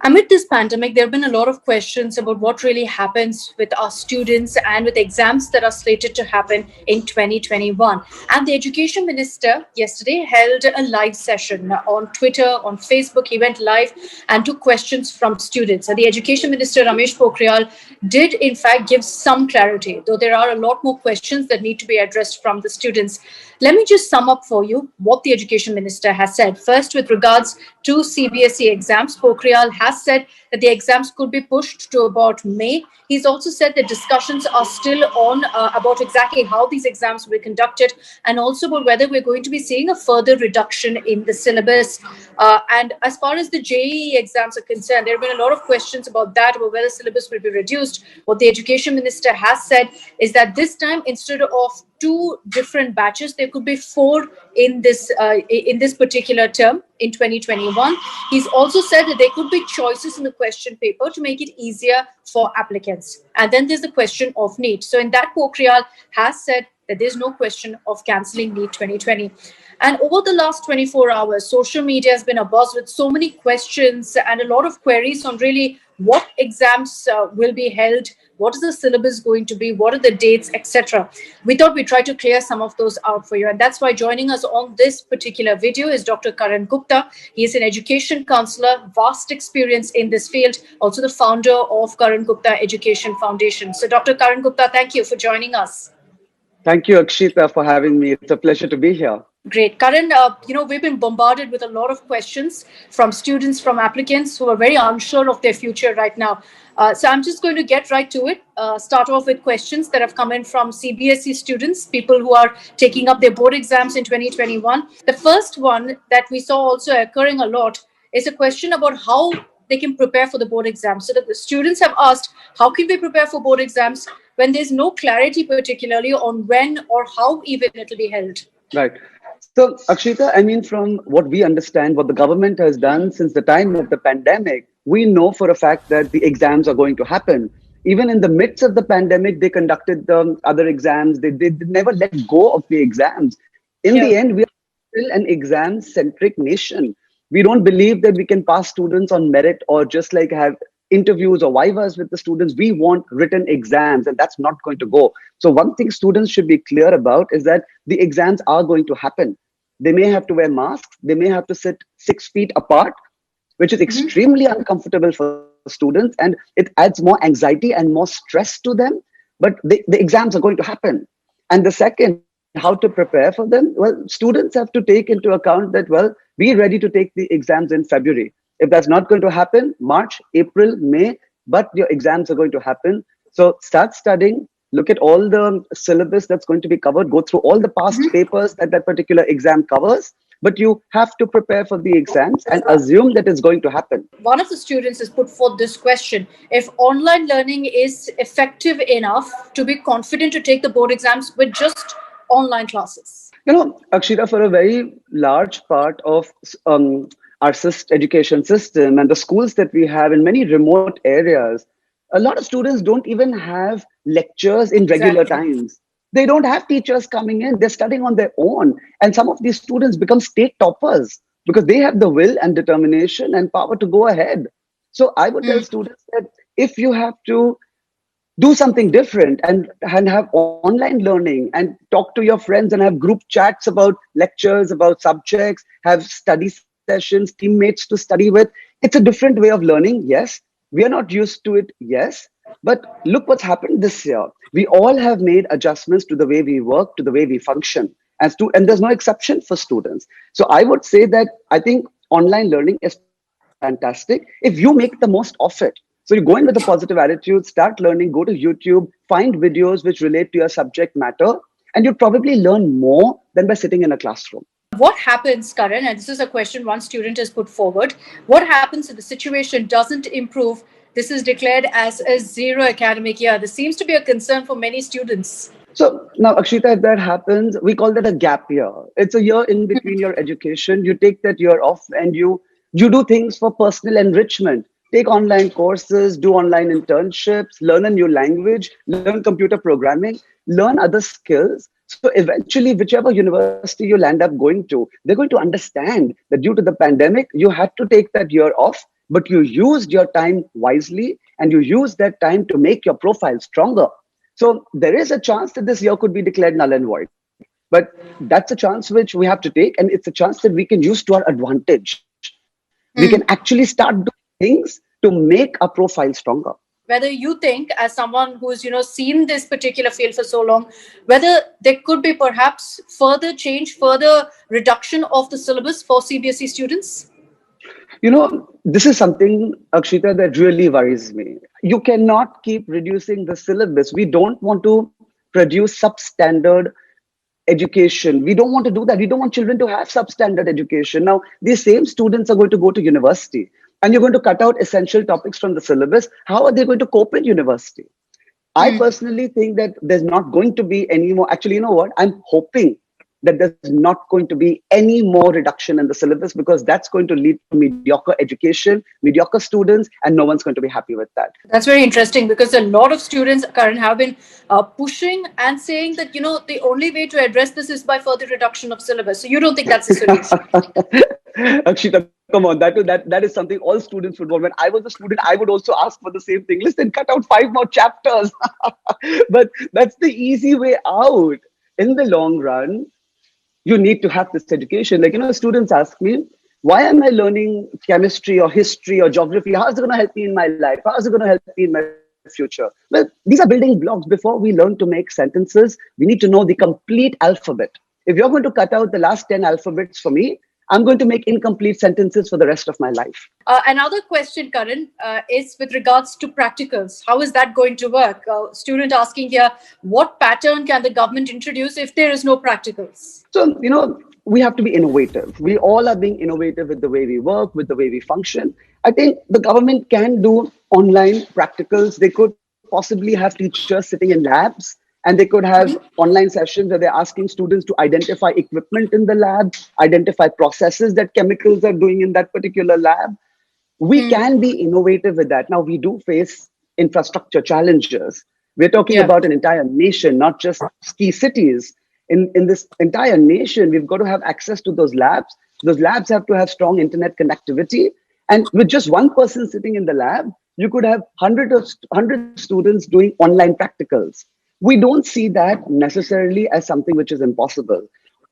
Amid this pandemic, there have been a lot of questions about what really happens with our students and with exams that are slated to happen in 2021. And the Education Minister yesterday held a live session on Twitter, on Facebook. He went live and took questions from students. And the Education Minister, Ramesh Pokhriyal, did in fact give some clarity, though there are a lot more questions that need to be addressed from the students. Let me just sum up for you what the Education Minister has said. First, with regards to CBSE exams, Pokhriyal has said that the exams could be pushed to about May. He's also said that discussions are still on about exactly how these exams will be conducted, and also about whether we're going to be seeing a further reduction in the syllabus. And as far as the JEE exams are concerned, there have been a lot of questions about that, about whether syllabus will be reduced. What the Education Minister has said is that this time, instead of two different batches, there could be four in this particular term in 2021. He's also said that there could be choices in the question paper to make it easier for applicants. And then there's the question of NEET. So in that, Pokhriyal has said that there's no question of cancelling NEET 2020. And over the last 24 hours, social media has been abuzz with so many questions and a lot of queries on really what exams will be held, what is the syllabus going to be, what are the dates, etc. We thought we'd try to clear some of those out for you. And that's why joining us on this particular video is Dr. Karan Gupta. He is an education counselor, vast experience in this field, also the founder of Karan Gupta Education Foundation. So Dr. Karan Gupta, thank you for joining us. Thank you, Akshita, for having me. It's a pleasure to be here. Great. Karan, we've been bombarded with a lot of questions from students, from applicants who are very unsure of their future right now. So I'm just going to get right to it. Start off with questions that have come in from CBSE students, people who are taking up their board exams in 2021. The first one that we saw also occurring a lot is a question about how they can prepare for the board exams. So the students have asked, how can we prepare for board exams when there's no clarity particularly on when or how even it will be held? Right. So, Akshita, I mean, from what we understand, what the government has done since the time of the pandemic, we know for a fact that the exams are going to happen. Even in the midst of the pandemic, they conducted the other exams. They never let go of the exams. In the end, we are still an exam-centric nation. We don't believe that we can pass students on merit or just like have interviews or vivas with the students. We want written exams, and that's not going to go. So one thing students should be clear about is that the exams are going to happen. They may have to wear masks. They may have to sit 6 feet apart, which is extremely uncomfortable for students, and it adds more anxiety and more stress to them. But the exams are going to happen. And the second, how to prepare for them? Well, students have to take into account that, well, be ready to take the exams in February. If that's not going to happen, March, April, May, but your exams are going to happen. So start studying, look at all the syllabus that's going to be covered, go through all the past papers that that particular exam covers, but you have to prepare for the exams and assume that it's going to happen. One of the students has put forth this question: if online learning is effective enough to be confident to take the board exams with just online classes? You know, Akshita, for a very large part of our education system and the schools that we have in many remote areas, a lot of students don't even have lectures in regular times. They don't have teachers coming in. They're studying on their own. And some of these students become state toppers because they have the will and determination and power to go ahead. So I would tell students that if you have to do something different and have online learning and talk to your friends and have group chats about lectures, about subjects, have study sessions, teammates to study with, it's a different way of learning. Yes, we are not used to it. Yes, but look what's happened this year. We all have made adjustments to the way we work, to the way we function, and there's no exception for students. So I would say that I think online learning is fantastic if you make the most of it. So you go in with a positive attitude, start learning, go to YouTube, find videos which relate to your subject matter, and you'll probably learn more than by sitting in a classroom. What happens, Karan, and this is a question one student has put forward, what happens if the situation doesn't improve? This is declared as a zero academic year. This seems to be a concern for many students. So now, Akshita, if that happens, we call that a gap year. It's a year in between your education. You take that year off and you do things for personal enrichment. Take online courses, do online internships, learn a new language, learn computer programming, learn other skills. So eventually, whichever university you'll end up going to, they're going to understand that due to the pandemic, you had to take that year off but you used your time wisely and you used that time to make your profile stronger. So there is a chance that this year could be declared null and void. But that's a chance which we have to take, and it's a chance that we can use to our advantage. We can Hmm. actually start doing things to make our profile stronger. Whether you think, as someone who's seen this particular field for so long, whether there could be perhaps further change, further reduction of the syllabus for CBSE students. This is something, Akshita, that really worries me. You cannot keep reducing the syllabus. We don't want to produce substandard education. We don't want to do that. We don't want children to have substandard education. Now, these same students are going to go to university and you're going to cut out essential topics from the syllabus. How are they going to cope in university? I Hmm. personally think that there's not going to be any more. Actually, you know what? I'm hoping that there's not going to be any more reduction in the syllabus, because that's going to lead to mediocre education, mediocre students, and no one's going to be happy with that. That's very interesting, because a lot of students, Karan, have been pushing and saying that the only way to address this is by further reduction of syllabus. So you don't think that's a solution? Akshita, come on, that is something all students would want. When I was a student, I would also ask for the same thing. Listen, cut out 5 more chapters. But that's the easy way out. In the long run, you need to have this education. Like, students ask me, why am I learning chemistry or history or geography? How is it going to help me in my life? How is it going to help me in my future? Well, these are building blocks. Before we learn to make sentences, we need to know the complete alphabet. If you're going to cut out the last 10 alphabets for me, I'm going to make incomplete sentences for the rest of my life. Another question, Karan, is with regards to practicals. How is that going to work? Student asking here, what pattern can the government introduce if there is no practicals? So, we have to be innovative. We all are being innovative with the way we work, with the way we function. I think the government can do online practicals. They could possibly have teachers sitting in labs, and they could have online sessions where they're asking students to identify equipment in the lab, identify processes that chemicals are doing in that particular lab. We Hmm. can be innovative with that. Now, we do face infrastructure challenges. We're talking Yeah. about an entire nation, not just key cities. In this entire nation, we've got to have access to those labs. Those labs have to have strong internet connectivity. And with just one person sitting in the lab, you could have hundred students doing online practicals. We don't see that necessarily as something which is impossible.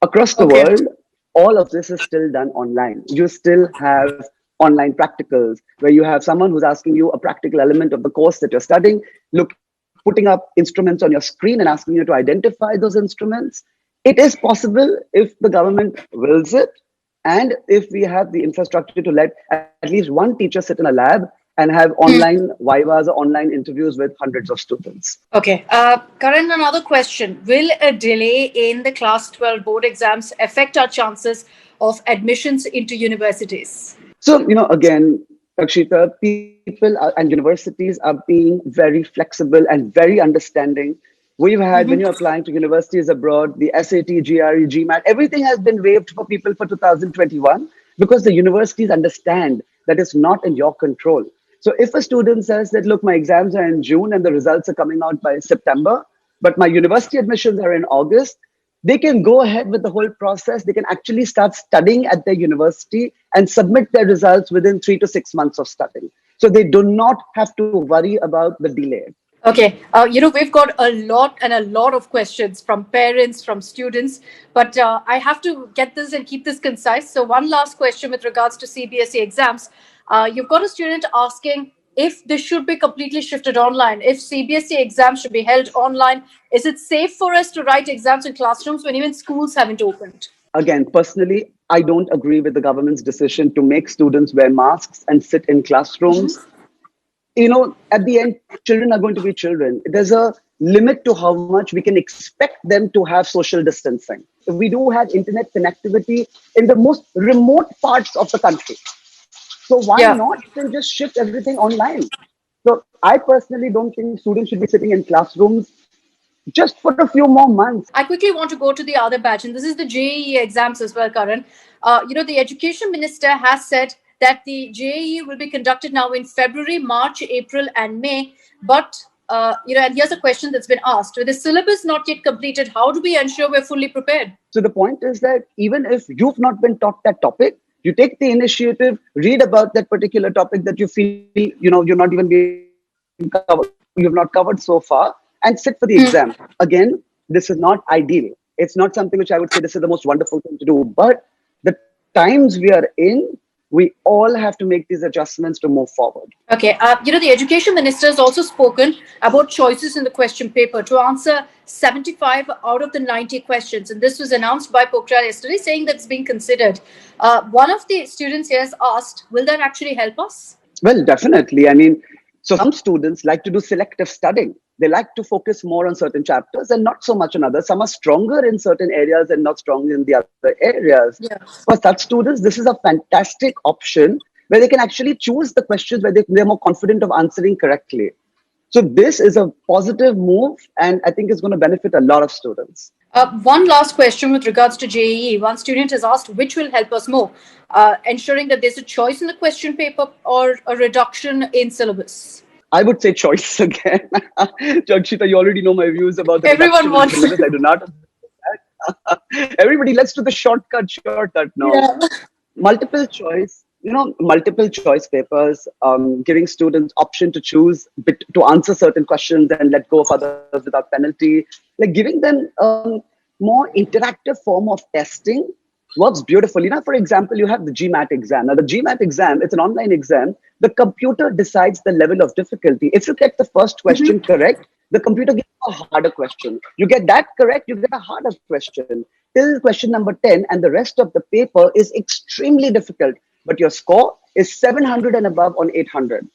Across the Okay. world, all of this is still done online. You still have online practicals where you have someone who's asking you a practical element of the course that you're studying, putting up instruments on your screen and asking you to identify those instruments. It is possible if the government wills it, and if we have the infrastructure to let at least one teacher sit in a lab and have online vivas or online interviews with hundreds of students. Okay. Karan, another question. Will a delay in the Class 12 board exams affect our chances of admissions into universities? So, again, Akshita, and universities are being very flexible and very understanding. We've had, when you're applying to universities abroad, the SAT, GRE, GMAT, everything has been waived for people for 2021, because the universities understand that it's not in your control. So if a student says that, look, my exams are in June and the results are coming out by September, but my university admissions are in August, they can go ahead with the whole process. They can actually start studying at their university and submit their results within 3 to 6 months of studying. So they do not have to worry about the delay. Okay, we've got a lot of questions from parents, from students, but I have to get this and keep this concise. So, one last question with regards to CBSE exams. You've got a student asking if this should be completely shifted online, if CBSE exams should be held online. Is it safe for us to write exams in classrooms when even schools haven't opened? Again, personally, I don't agree with the government's decision to make students wear masks and sit in classrooms. At the end, children are going to be children. There's a limit to how much we can expect them to have social distancing. We do have internet connectivity in the most remote parts of the country. So why Yeah. not then just shift everything online? So I personally don't think students should be sitting in classrooms just for a few more months. I quickly want to go to the other batch, and this is the JEE exams as well, Karan. The education minister has said that the JEE will be conducted now in February, March, April, and May. But and here's a question that's been asked: with the syllabus not yet completed, how do we ensure we're fully prepared? So the point is that even if you've not been taught that topic, You take the initiative, read about that particular topic that you feel, you're not even being covered, you've not covered so far, and sit for the exam. Again, this is not ideal. It's not something which I would say this is the most wonderful thing to do. But the times we are in, we all have to make these adjustments to move forward. Okay, the education minister has also spoken about choices in the question paper to answer 75 out of the 90 questions. And this was announced by Pokhriyal yesterday, saying that it's being considered. One of the students here has asked, will that actually help us? Well, definitely. I mean, so some students like to do selective studying. They like to focus more on certain chapters and not so much on others. Some are stronger in certain areas and not strong in the other areas. Yeah. For such students, this is a fantastic option where they can actually choose the questions where they're more confident of answering correctly. So this is a positive move, and I think it's going to benefit a lot of students. One last question with regards to JEE. One student has asked which will help us more, ensuring that there's a choice in the question paper or a reduction in syllabus. I would say choice again. Jakshita, you already know my views about the Everyone reduction in wants syllabus. I do not. Everybody, let's do the shortcut. No. Yeah. Multiple choice papers, giving students option to choose to answer certain questions and let go of others without penalty, like giving them more interactive form of testing works beautifully. Now, for example, you have the GMAT exam. Now, the GMAT exam, it's an online exam. The computer decides the level of difficulty. If you get the first question correct, the computer gives you a harder question. You get that correct, you get a harder question. Till question number 10, and the rest of the paper is extremely difficult. But your score is 700 and above on 800.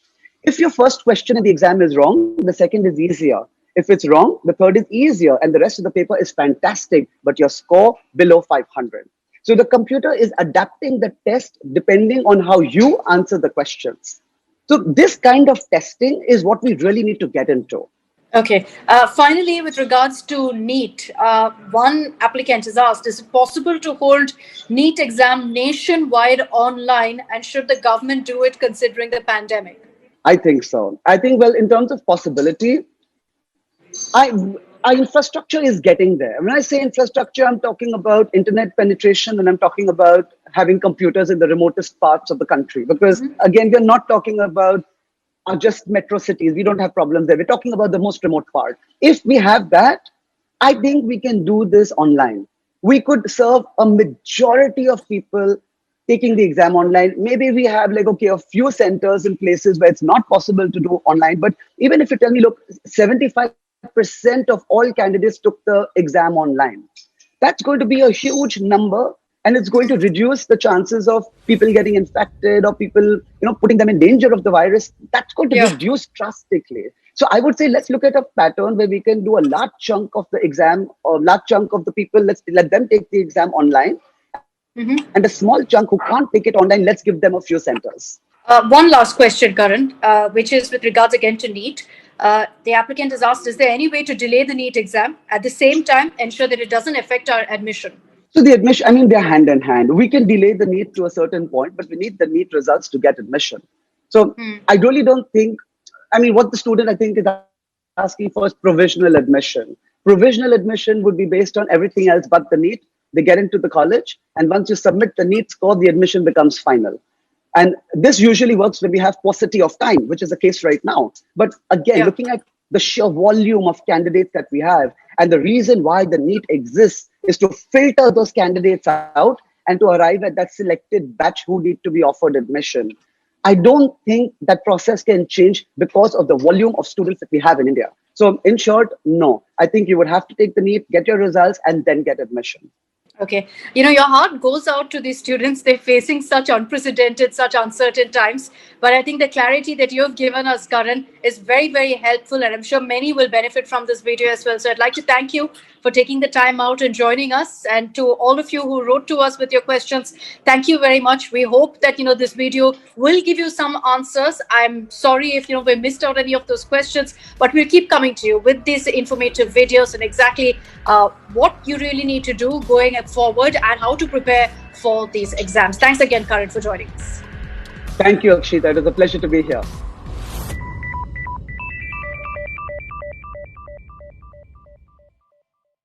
If your first question in the exam is wrong, the second is easier. If it's wrong, the third is easier, and the rest of the paper is fantastic, but your score below 500. So the computer is adapting the test depending on how you answer the questions. So this kind of testing is what we really need to get into. Okay. Finally, with regards to NEET, one applicant has asked, is it possible to hold NEET exam nationwide online, and should the government do it considering the pandemic? I think so. I think, well, in terms of possibility, our infrastructure is getting there. When I say infrastructure, I'm talking about internet penetration, and I'm talking about having computers in the remotest parts of the country. Because again, we're not talking about just metro cities. We don't have problems there. We're talking about the most remote part. If we have that, I think we can do this online. We could serve a majority of people taking the exam online. Maybe we have a few centers in places where it's not possible to do online. But even if you tell me, look, 75% of all candidates took the exam online, that's going to be a huge number. And it's going to reduce the chances of people getting infected or people, putting them in danger of the virus. That's going to reduce drastically. So I would say, let's look at a pattern where we can do a large chunk of the exam or large chunk of the people. Let's let them take the exam online. And a small chunk who can't take it online, let's give them a few centers. One last question, Karan, which is with regards again to NEET. The applicant has asked, is there any way to delay the NEET exam at the same time, ensure that it doesn't affect our admission? So the admission, they're hand in hand. We can delay the NEET to a certain point, but we need the NEET results to get admission. So I really don't think, what the student, I think, is asking for is provisional admission. Provisional admission would be based on everything else but the NEET. They get into the college, and once you submit the NEET score, the admission becomes final. And this usually works when we have paucity of time, which is the case right now. But again, looking at the sheer volume of candidates that we have, and the reason why the NEET exists is to filter those candidates out and to arrive at that selected batch who need to be offered admission. I don't think that process can change because of the volume of students that we have in India. So in short, no. I think you would have to take the NEET, get your results, and then get admission. Okay. Your heart goes out to these students. They're facing such unprecedented, such uncertain times. But I think the clarity that you have given us, Karan, is very, very helpful. And I'm sure many will benefit from this video as well. So I'd like to thank you for taking the time out and joining us. And to all of you who wrote to us with your questions, thank you very much. We hope that, this video will give you some answers. I'm sorry if, we missed out any of those questions, but we'll keep coming to you with these informative videos and exactly what you really need to do going forward and how to prepare for these exams. Thanks again, Karan, for joining us. Thank you, Akshita. It was a pleasure to be here.